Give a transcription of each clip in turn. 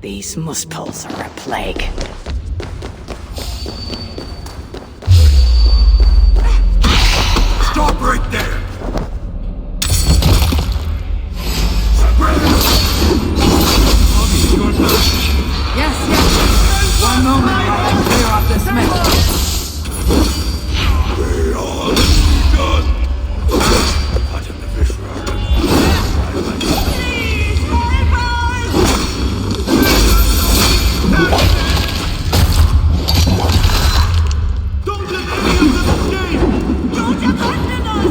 These muspels are a plague. Stop right there! Yes, yes! One moment while I clear off this mess. They are done! Hot in the fish rock. Don't let any of them escape! Don't abandon us!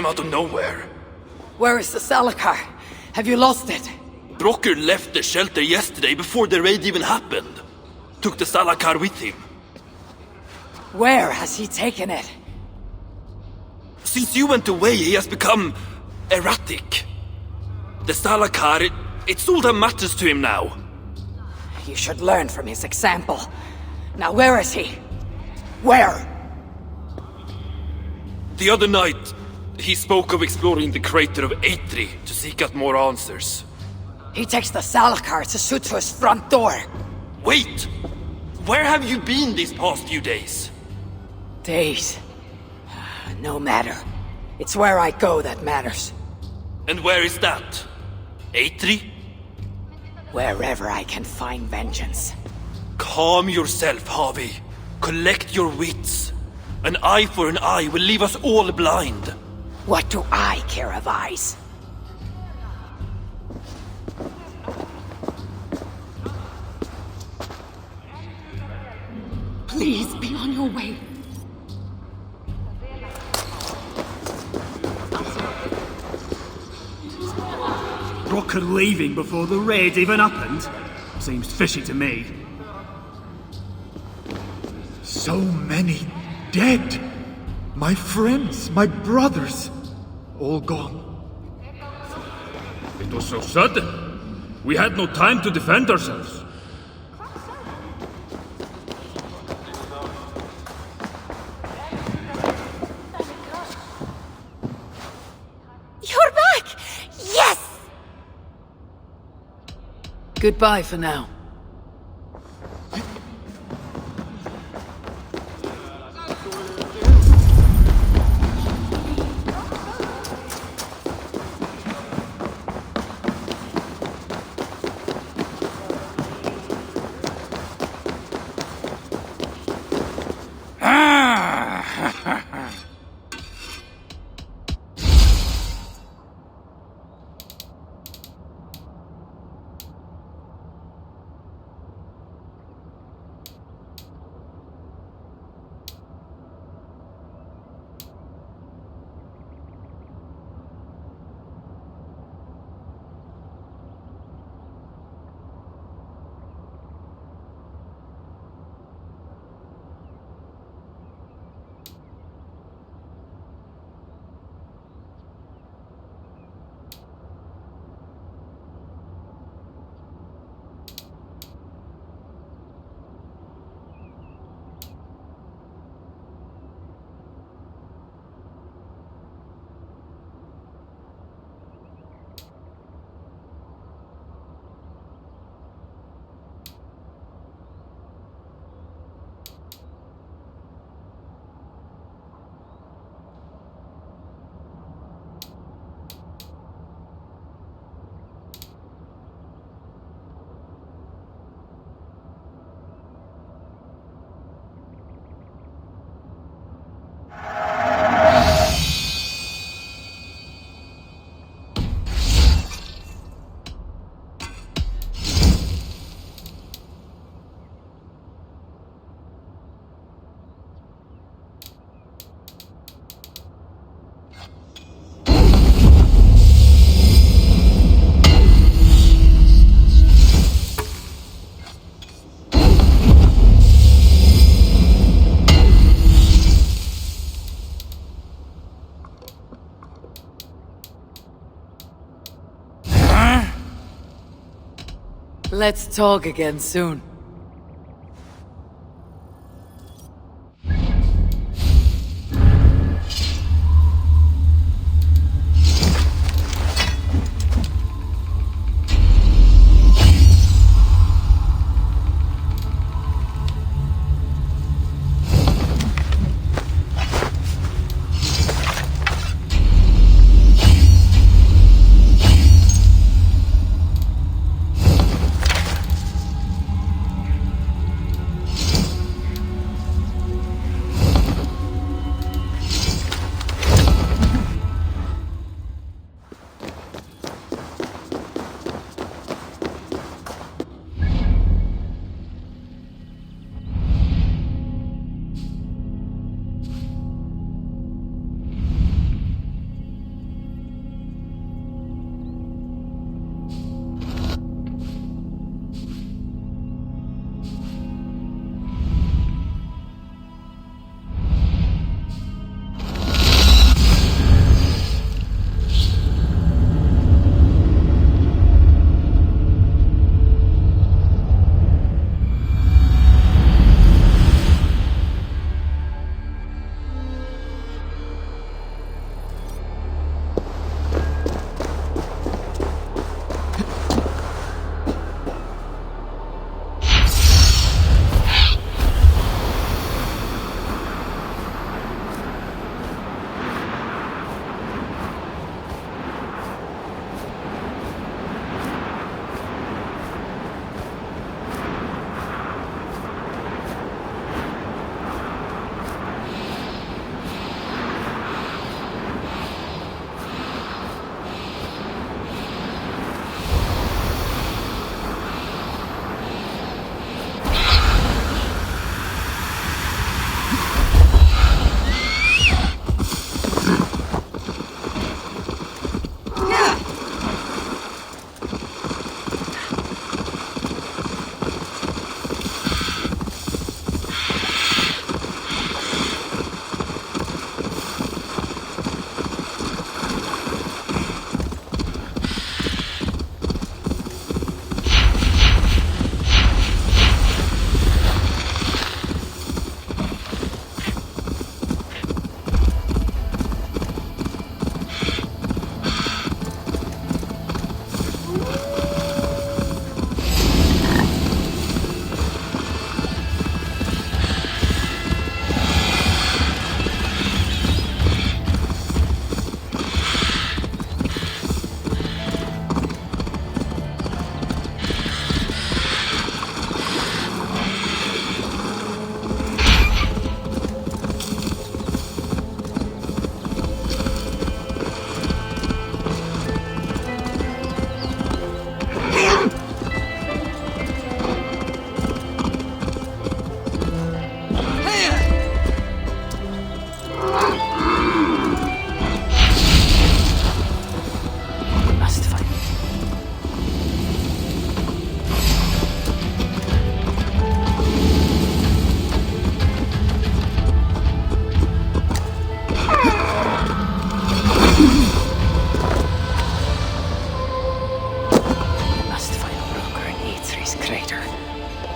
Out of nowhere. Where is the Salakar? Have you lost it? Brocker left the shelter yesterday before the raid even happened. Took the Salakar with him. Where has he taken it? Since you went away, he has become erratic. The Salakar, it's all that matters to him now. You should learn from his example. Now where is he? Where? The other night, he spoke of exploring the crater of Eitri to seek out more answers. He takes the Salakar to Sutra's front door. Wait! Where have you been these past few days? Days. No matter. It's where I go that matters. And where is that? Eitri? Wherever I can find vengeance. Calm yourself, Harvey. Collect your wits. An eye for an eye will leave us all blind. What do I care of eyes? Please be on your way. Brocker leaving before the raid even happened? Seems fishy to me. So many dead! My friends, my brothers, all gone. It was so sudden. We had no time to defend ourselves. You're back! Yes! Goodbye for now. Let's talk again soon.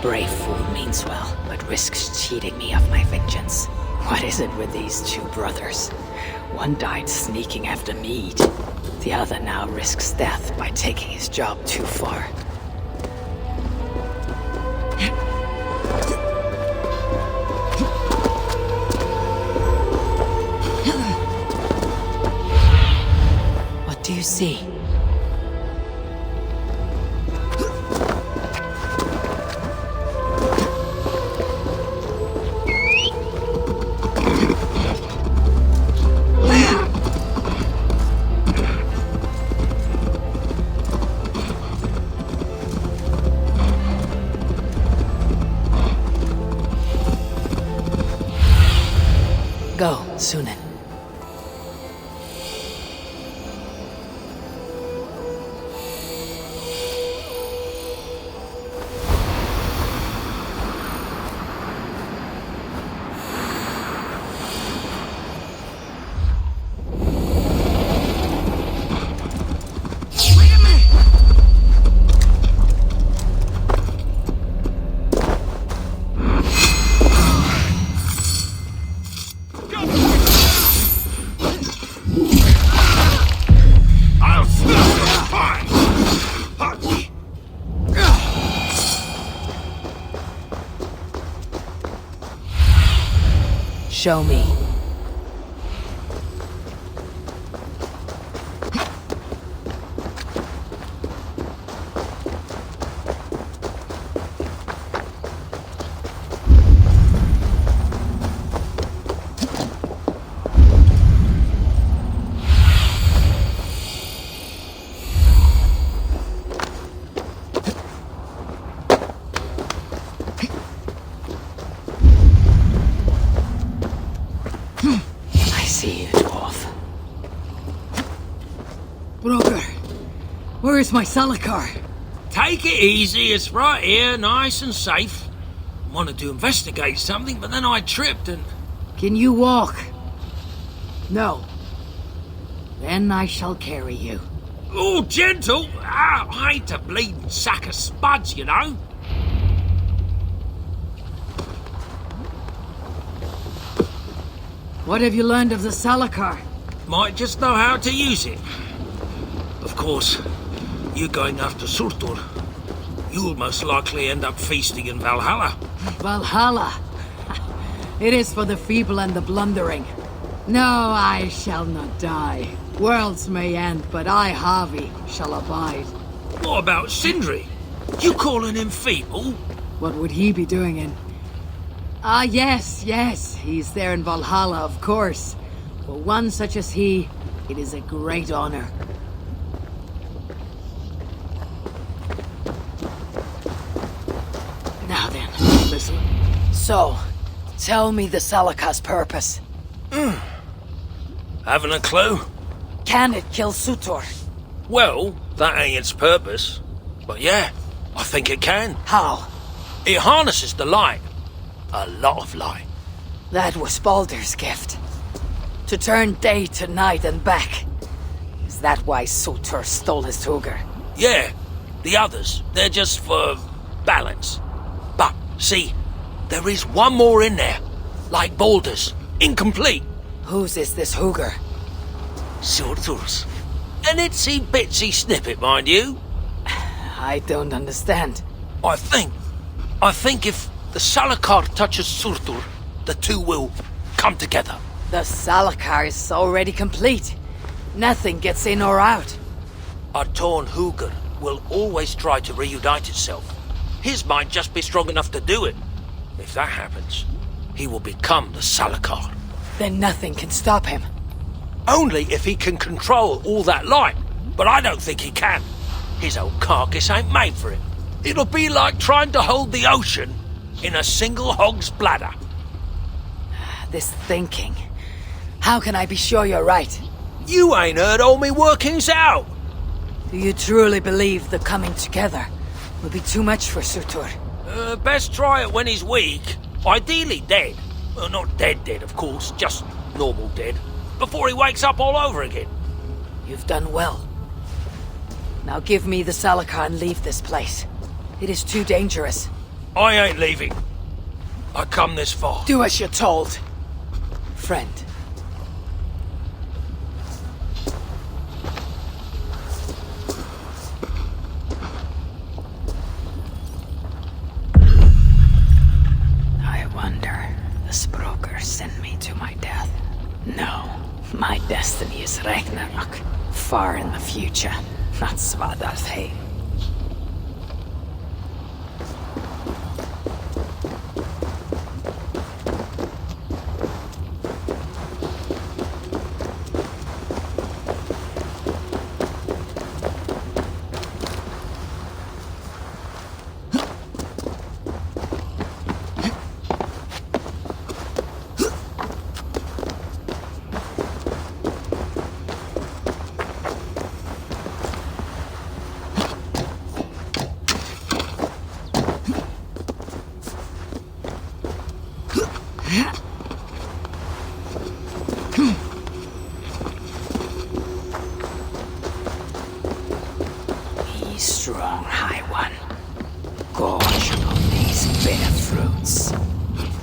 Brave fool means well, but risks cheating me of my vengeance. What is it with these two brothers? One died sneaking after mead. The other now risks death by taking his job too far. What do you see? Go, Sunan. Show me. Where's my Salakar? Take it easy, it's right here, nice and safe. Wanted to investigate something, but then I tripped and... Can you walk? No. Then I shall carry you. Oh, gentle! I hate a bleeding sack of spuds, you know. What have you learned of the Salakar? Might just know how to use it. Of course, you going after Surtur, you'll most likely end up feasting in Valhalla. Valhalla? It is for the feeble and the blundering. No, I shall not die. Worlds may end, but I, Harvey, shall abide. What about Sindri? You calling him feeble? What would he be doing in... Ah, yes, he's there in Valhalla, of course. For one such as he, it is a great honor. Now then, listen. So, tell me the Salakar's purpose. Haven't a clue? Can it kill Surtur? Well, that ain't its purpose. But yeah, I think it can. How? It harnesses the light. A lot of light. That was Baldur's gift. To turn day to night and back. Is that why Surtur stole his Hugr? Yeah, the others, they're just for balance. But, see, there is one more in there. Like Baldur's. Incomplete. Whose is this Hugr? Surtur's. An itsy bitsy snippet, mind you. I don't understand. I think if the Salakar touches Surtur, the two will come together. The Salakar is already complete. Nothing gets in or out. A torn Hugr will always try to reunite itself. His might just be strong enough to do it. If that happens, he will become the Salakar. Then nothing can stop him. Only if he can control all that light. But I don't think he can. His old carcass ain't made for it. It'll be like trying to hold the ocean in a single hog's bladder. This thinking. How can I be sure you're right? You ain't heard all me workings out. Do you truly believe the coming together will be too much for Surtur? Best try it when he's weak. Ideally dead. Well, not dead, of course. Just normal dead. Before he wakes up all over again. You've done well. Now give me the Salakar and leave this place. It is too dangerous. I ain't leaving. I come this far. Do as you're told. Friend. I wonder, the Språker sent me to my death. No, my destiny is RAGNARÖK, far in the future, not Svartalfheim. Be strong, High One. Gorge on these bitter fruits.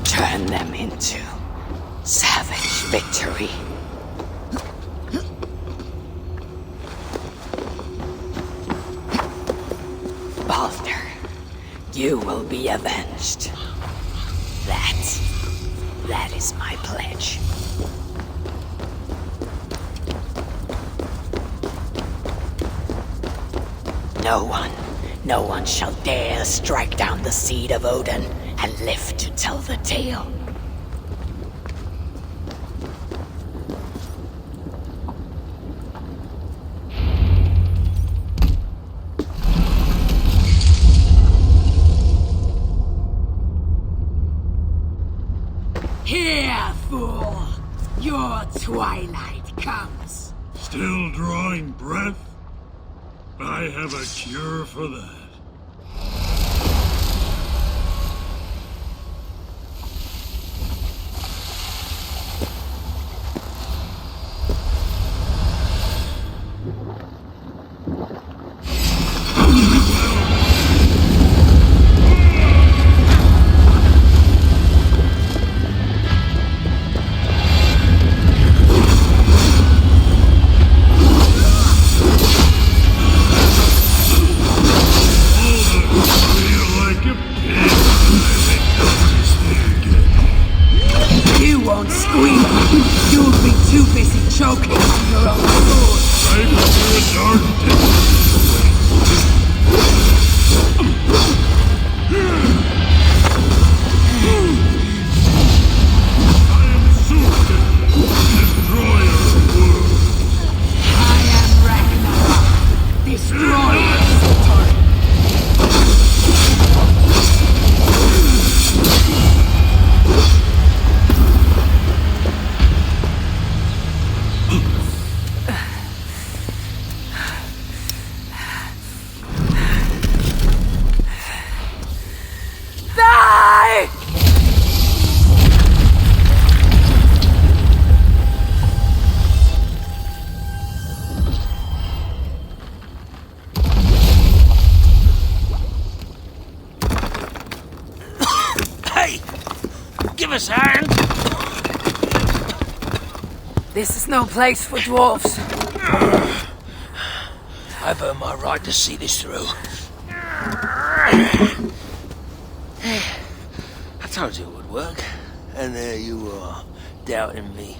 Turn them into savage victory. Baldur, you will be avenged. That That is my pledge. No one shall dare strike down the seed of Odin and live to tell the tale. Here, fool! Your twilight comes. Still drawing breath? I have a cure for that. Choking on your own food. I am Ragnarök, destroyer of Saturn. Give us a hand! This is no place for dwarves. I've earned my right to see this through. I told you it would work, and there you are, doubting me.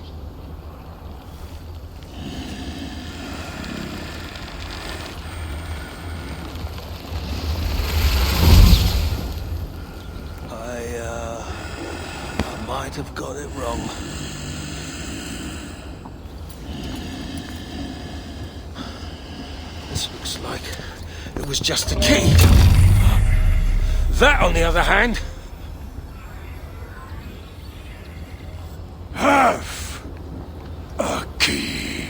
I might have got it wrong. This looks like it was just a key. That, on the other hand... Have a key.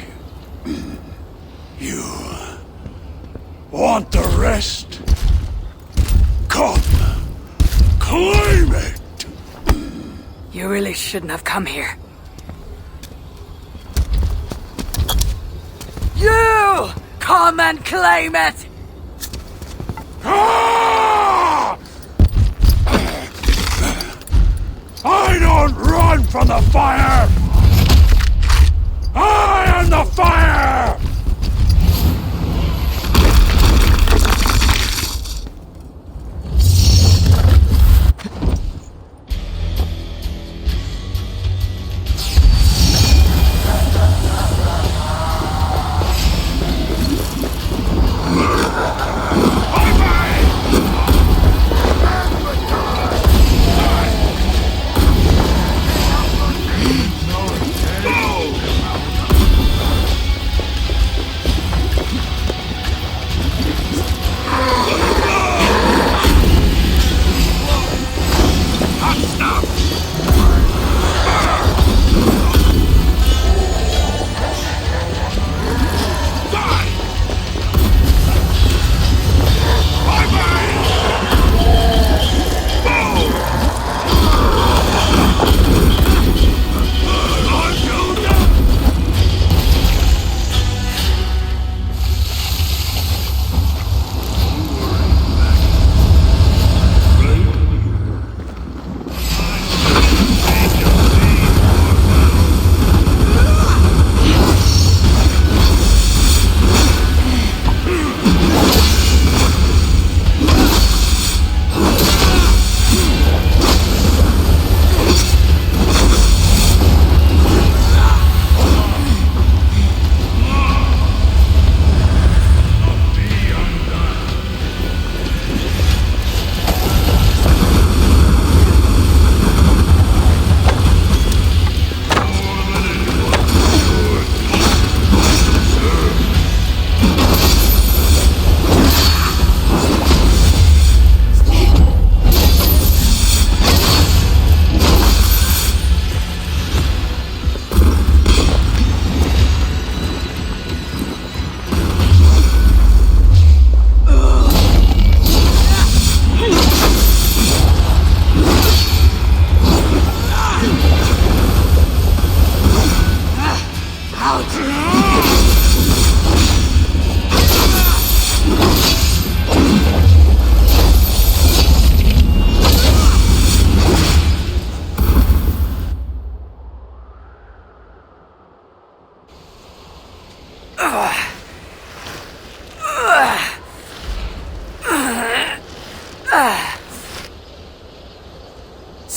You want the rest? Come, claim it! You really shouldn't have come here. You! Come and claim it! Ah! I don't run from the fire! I am the fire!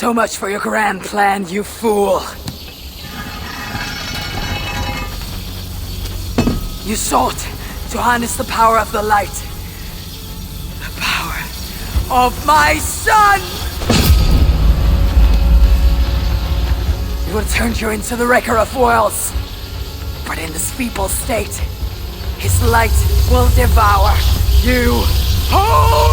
So much for your grand plan, you fool! You sought to harness the power of the light. The power of my son! You will turn you into the wrecker of worlds. But in this feeble state, his light will devour you whole!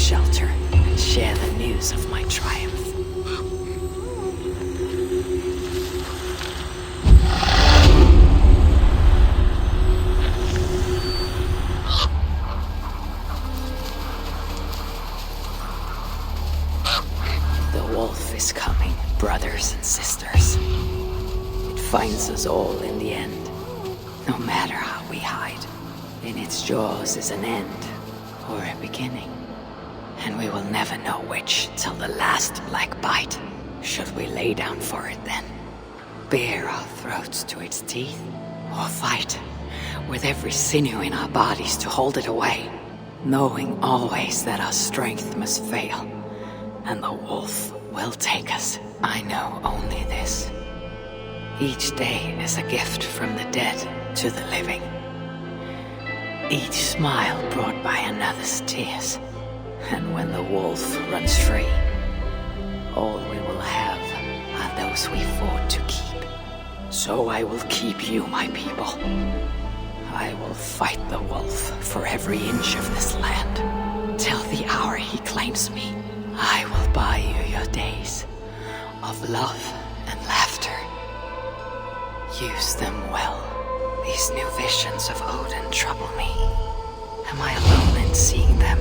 shelter and share the news of my triumph. The wolf is coming, brothers and sisters. It finds us all in the end, no matter how we hide. In its jaws is an end, or a beginning. And we will never know which till the last black bite. Should we lay down for it then? Bare our throats to its teeth? Or fight with every sinew in our bodies to hold it away, knowing always that our strength must fail, and the wolf will take us. I know only this. Each day is a gift from the dead to the living. Each smile brought by another's tears. And when the wolf runs free, all we will have are those we fought to keep. So I will keep you, my people. I will fight the wolf for every inch of this land, till the hour he claims me. I will buy you your days of love and laughter. Use them well. These new visions of Odin trouble me. Am I alone in seeing them?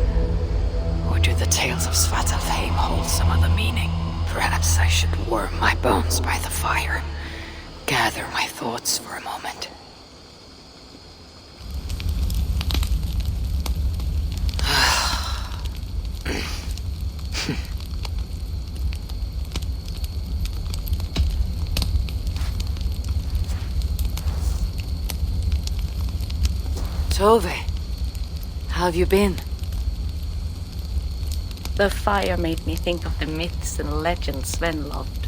Or do the tales of Svartalfheim hold some other meaning? Perhaps I should warm my bones by the fire, gather my thoughts for a moment. Tove, how have you been? The fire made me think of the myths and legends Sven loved.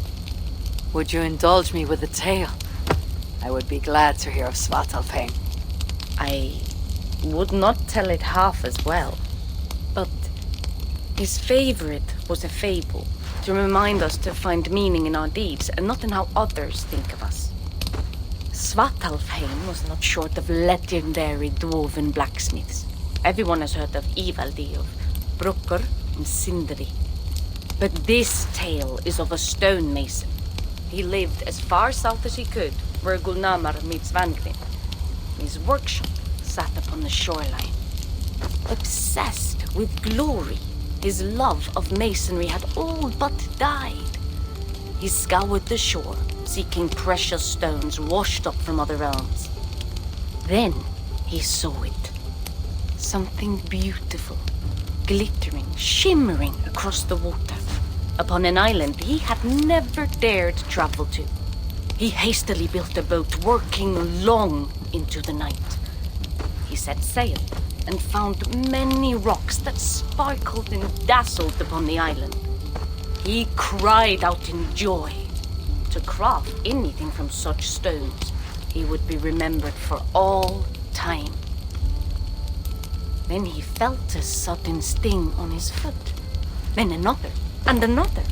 Would you indulge me with a tale? I would be glad to hear of Svartalfheim. I would not tell it half as well, but his favorite was a fable to remind us to find meaning in our deeds and not in how others think of us. Svartalfheim was not short of legendary dwarven blacksmiths. Everyone has heard of Ivaldi, of Brokkr, and Sindri. But this tale is of a stonemason. He lived as far south as he could, where Gulnamar meets Vangvin. His workshop sat upon the shoreline. Obsessed with glory, his love of masonry had all but died. He scoured the shore, seeking precious stones washed up from other realms. Then he saw it. Something beautiful, glittering, shimmering across the water, upon an island he had never dared travel to. He hastily built a boat, working long into the night. He set sail and found many rocks that sparkled and dazzled upon the island. He cried out in joy. To craft anything from such stones, he would be remembered for all time. Then he felt a sudden sting on his foot. Then another, and another.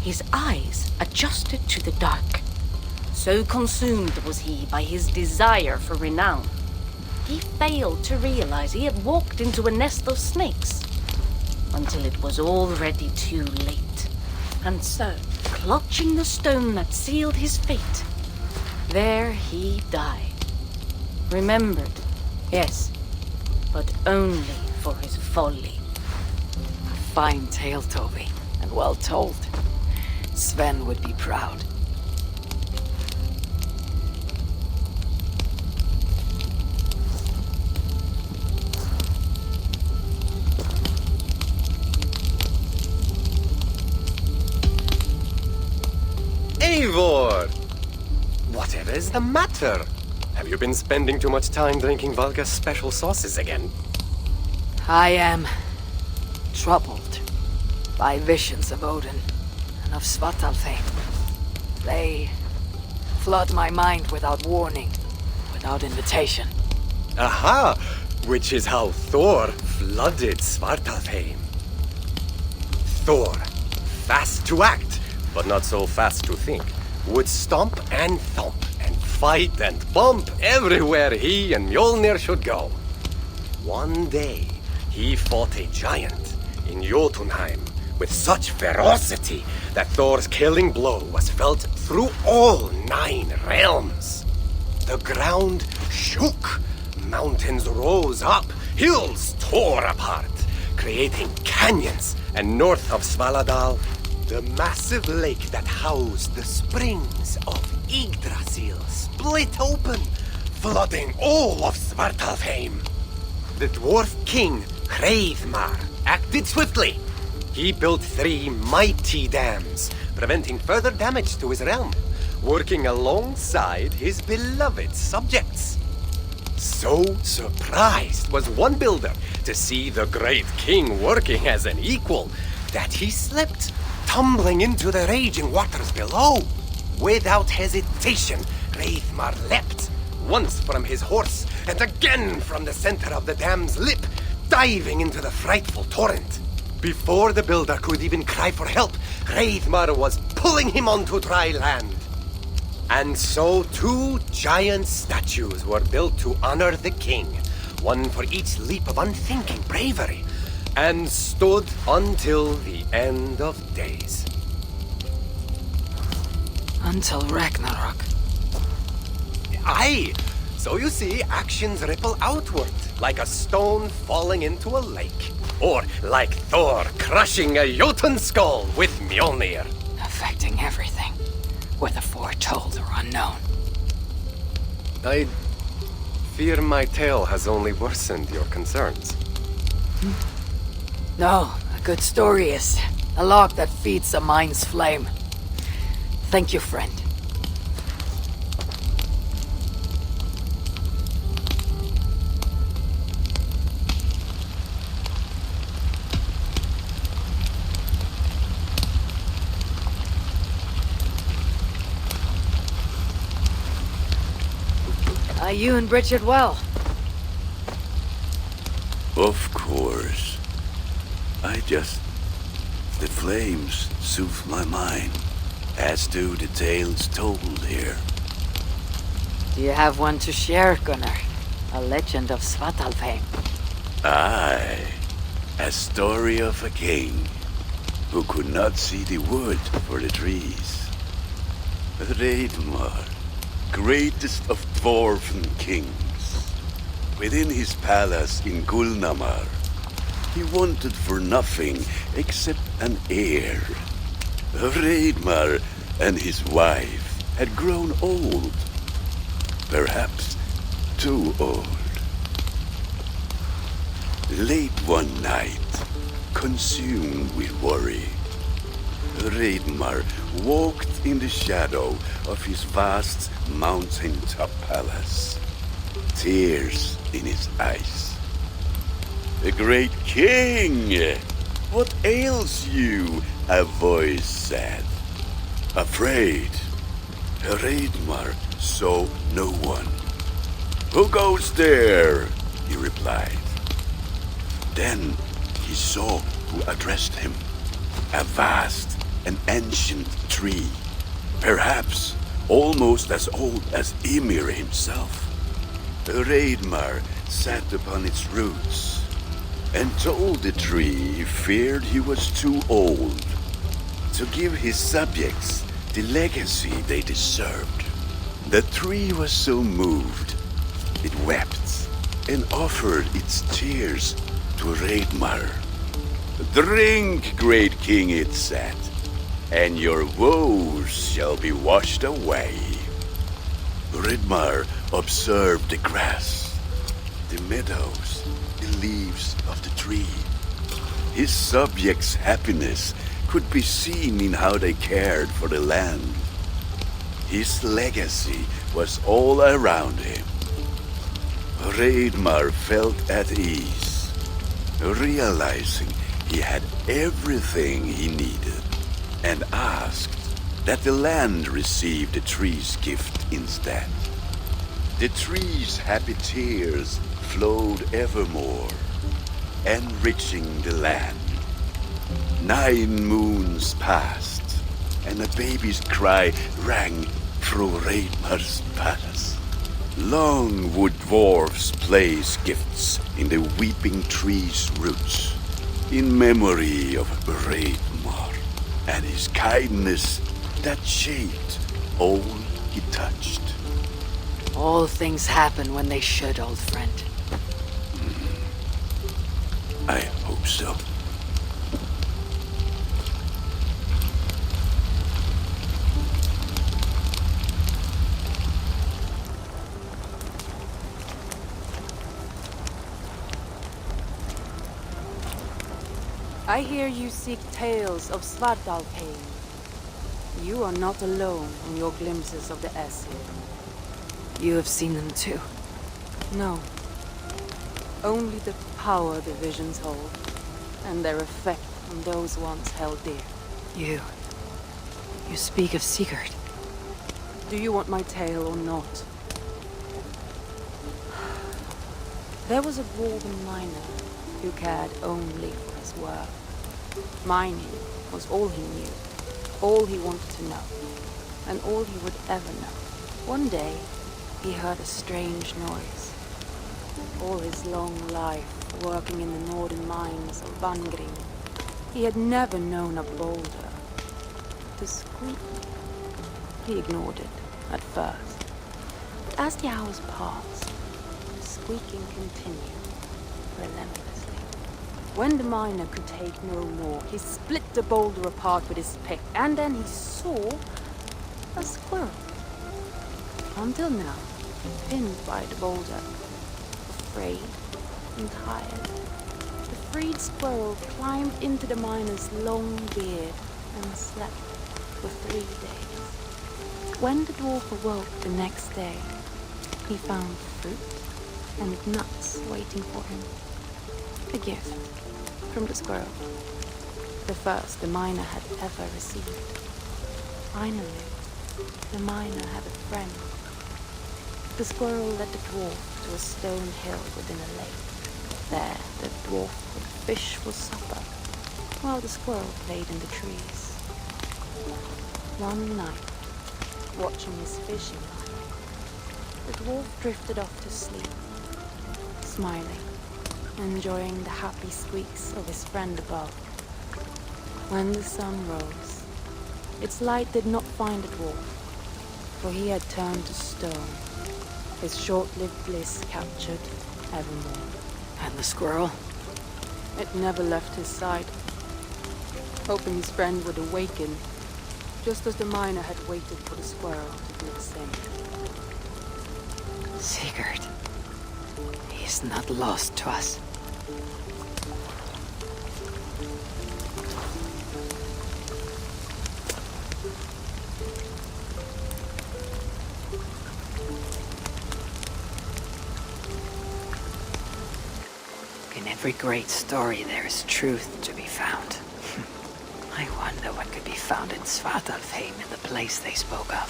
His eyes adjusted to the dark. So consumed was he by his desire for renown, he failed to realize he had walked into a nest of snakes, until it was already too late. And so, clutching the stone that sealed his fate, there he died. Remembered, yes, but only for his folly. A fine tale, Tove, and well told. Sven would be proud. Eivor! Whatever is the matter? Have you been spending too much time drinking Valga's special sauces again? I am troubled by visions of Odin and of Svartalfheim. They flood my mind without warning, without invitation. Aha! Which is how Thor flooded Svartalfheim. Thor, fast to act, but not so fast to think, would stomp and thump and fight and bump everywhere he and Mjolnir should go. One day, he fought a giant in Jotunheim with such ferocity that Thor's killing blow was felt through all 9 realms. The ground shook, mountains rose up, hills tore apart, creating canyons, and north of Svaladal, the massive lake that housed the springs of Yggdrasil split open, flooding all of Svartalfheim. The dwarf king, Hreidmar, acted swiftly. He built 3 mighty dams, preventing further damage to his realm, working alongside his beloved subjects. So surprised was one builder to see the great king working as an equal that he slipped, tumbling into the raging waters below. Without hesitation, Hreidmar leapt, once from his horse and again from the center of the dam's lip, diving into the frightful torrent. Before the builder could even cry for help, Hreidmar was pulling him onto dry land. And so 2 giant statues were built to honor the king, one for each leap of unthinking bravery, and stood until the end of days. Until Ragnarök. Aye! So you see, actions ripple outward, like a stone falling into a lake. Or like Thor crushing a Jotun skull with Mjolnir. Affecting everything, whether foretold or unknown. I fear my tale has only worsened your concerns. No, a good story is a log that feeds a mind's flame. Thank you, friend. Are you and Bridget well? Of course. The flames soothe my mind, as do the tales told here. Do you have one to share, Gunnar? A legend of Svartalfheim. Aye, a story of a king who could not see the wood for the trees. Hreidmar, greatest of dwarven kings. Within his palace in Gulnamar, he wanted for nothing except an heir. Hreidmar and his wife had grown old. Perhaps too old. Late one night, consumed with worry, Hreidmar walked in the shadow of his vast mountaintop palace, tears in his eyes. "The great king! What ails you?" a voice said. Afraid, Hreidmar saw no one. "Who goes there?" he replied. Then he saw who addressed him. A vast and ancient tree, perhaps almost as old as Ymir himself. Hreidmar sat upon its roots and told the tree he feared he was too old to give his subjects the legacy they deserved. The tree was so moved, it wept and offered its tears to Hreidmar. "Drink, great king," it said, "and your woes shall be washed away." Hreidmar observed the grass, the meadows, the leaves of the tree. His subjects' happiness could be seen in how they cared for the land. His legacy was all around him. Hreidmar felt at ease, realizing he had everything he needed, and asked that the land receive the tree's gift instead. The tree's happy tears flowed evermore, enriching the land. 9 moons passed, and a baby's cry rang through Hreidmar's palace. Long would dwarves place gifts in the weeping tree's roots, in memory of Hreidmar and his kindness that shaped all he touched. All things happen when they should, old friend. I hope so. I hear you seek tales of Svartalfheim. You are not alone in your glimpses of the Aesir. You have seen them too. No, Only the power the visions hold, and their effect on those once held dear. You speak of Sigurd. Do you want my tale or not? There was a dwarven miner who cared only for his work. Mining was all he knew, all he wanted to know, and all he would ever know. One day, he heard a strange noise. All his long life, working in the northern mines of Vangring, he had never known a boulder to squeak. He ignored it at first. But as the hours passed, the squeaking continued relentlessly. When the miner could take no more, he split the boulder apart with his pick, and then he saw a squirrel. Until now, pinned by the boulder, afraid and tired, the freed squirrel climbed into the miner's long beard and slept for 3 days. When the dwarf awoke the next day, he found fruit and nuts waiting for him. A gift from the squirrel, the first the miner had ever received. Finally, the miner had a friend. The squirrel led the dwarf to a stone hill within a lake. There, the dwarf would fish for supper, while the squirrel played in the trees. One night, watching his fishing line, the dwarf drifted off to sleep, smiling, enjoying the happy squeaks of his friend above. When the sun rose, its light did not find the dwarf, for he had turned to stone, his short-lived bliss captured evermore. And the squirrel? It never left his side, hoping his friend would awaken, just as the miner had waited for the squirrel to do the same. Sigurd. He is not lost to us. In every great story there is truth to be found. I wonder what could be found in Svartalfheim in the place they spoke of.